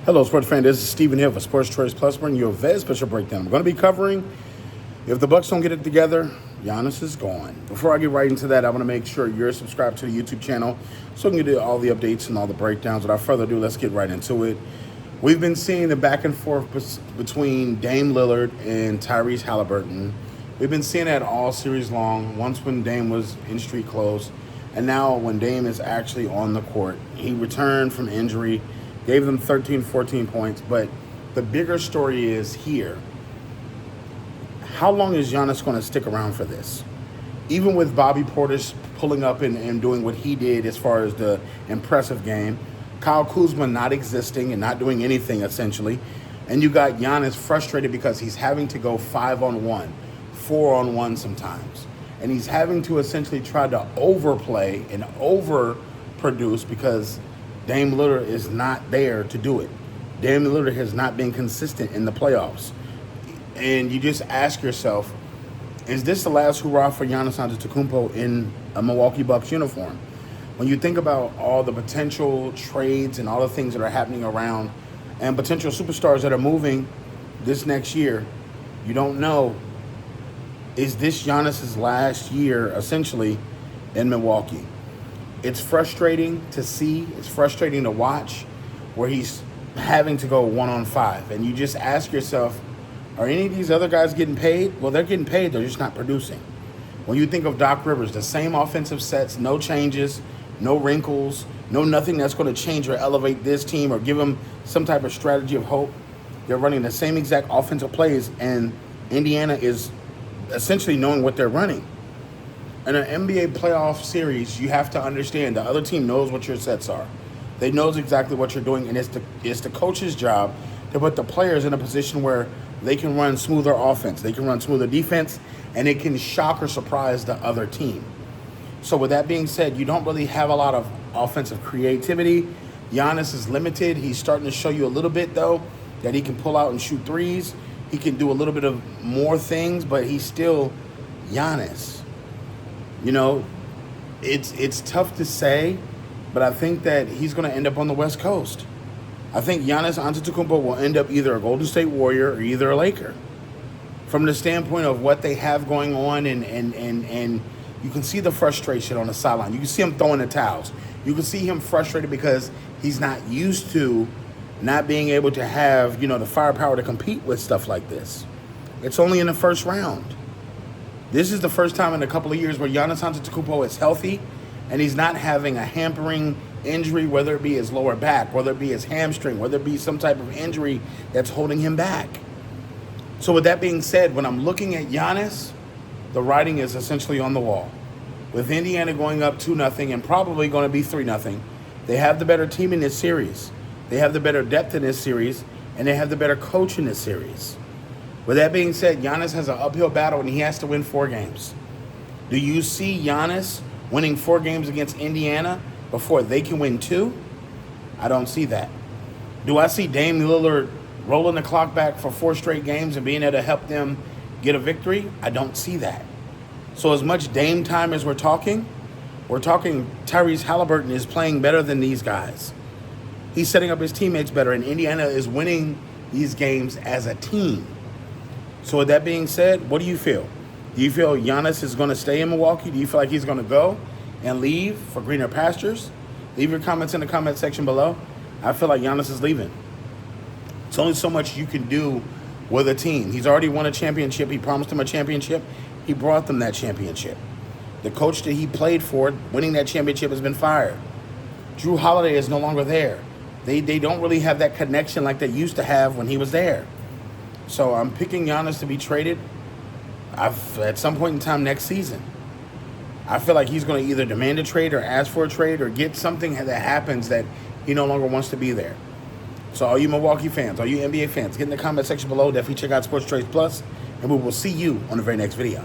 Hello, sports fan. This is Stephen here for Sports Choice Plus, bringing you a very special breakdown. I'm going to be covering if the Bucks don't get it together, Giannis is gone. Before I get right into that, I want to make sure you're subscribed to the YouTube channel so we can get all the updates and all the breakdowns. Without further ado, let's get right into it. We've been seeing the back and forth between Dame Lillard and Tyrese Halliburton. We've been seeing that all series long, once when Dame was in street clothes, and now when Dame is actually on the court. He returned from injury, gave them 13, 14 points, but the bigger story is here. How long is Giannis going to stick around for this? Even with Bobby Portis pulling up and doing what he did as far as the impressive game, Kyle Kuzma not existing and not doing anything essentially, and you got Giannis frustrated because he's having to go 5-on-1, 4-on-1 sometimes, and he's having to essentially try to overplay and overproduce because Dame Lillard is not there to do it. Dame Lillard has not been consistent in the playoffs. And you just ask yourself, is this the last hurrah for Giannis Antetokounmpo in a Milwaukee Bucks uniform? When you think about all the potential trades and all the things that are happening around and potential superstars that are moving this next year, you don't know, is this Giannis's last year essentially in Milwaukee? It's frustrating to see. It's frustrating to watch where he's having to go 1-on-5. And you just ask yourself, are any of these other guys getting paid? Well, they're getting paid. They're just not producing. When you think of Doc Rivers, the same offensive sets, no changes, no wrinkles, no nothing that's going to change or elevate this team or give them some type of strategy of hope. They're running the same exact offensive plays, and Indiana is essentially knowing what they're running. In an NBA playoff series, you have to understand the other team knows what your sets are. They knows exactly what you're doing, and it's the coach's job to put the players in a position where they can run smoother offense, they can run smoother defense, and it can shock or surprise the other team. So with that being said, you don't really have a lot of offensive creativity. Giannis is limited. He's starting to show you a little bit, though, that he can pull out and shoot threes. He can do a little bit of more things, but he's still Giannis. You know, it's tough to say, but I think that he's going to end up on the West Coast. I think Giannis Antetokounmpo will end up either a Golden State Warrior or either a Laker. From the standpoint of what they have going on, and you can see the frustration on the sideline. You can see him throwing the towels. You can see him frustrated because he's not used to not being able to have, the firepower to compete with stuff like this. It's only in the first round. This is the first time in a couple of years where Giannis Antetokounmpo is healthy and he's not having a hampering injury, whether it be his lower back, whether it be his hamstring, whether it be some type of injury that's holding him back. So with that being said, when I'm looking at Giannis, the writing is essentially on the wall. With Indiana going up 2-0 and probably going to be 3-0, they have the better team in this series. They have the better depth in this series, and they have the better coach in this series. With that being said, Giannis has an uphill battle, and he has to win 4 games. Do you see Giannis winning 4 games against Indiana before they can win 2? I don't see that. Do I see Dame Lillard rolling the clock back for 4 straight games and being able to help them get a victory? I don't see that. So as much Dame time as we're talking Tyrese Halliburton is playing better than these guys. He's setting up his teammates better, and Indiana is winning these games as a team. So with that being said, what do you feel? Do you feel Giannis is going to stay in Milwaukee? Do you feel like he's going to go and leave for greener pastures? Leave your comments in the comment section below. I feel like Giannis is leaving. It's only so much you can do with a team. He's already won a championship. He promised them a championship. He brought them that championship. The coach that he played for, winning that championship, has been fired. Jrue Holiday is no longer there. They don't really have that connection like they used to have when he was there. So I'm picking Giannis to be traded at some point in time next season. I feel like he's going to either demand a trade or ask for a trade or get something that happens that he no longer wants to be there. So all you Milwaukee fans, all you NBA fans, get in the comment section below. Definitely check out Sports Choice Plus, and we will see you on the very next video.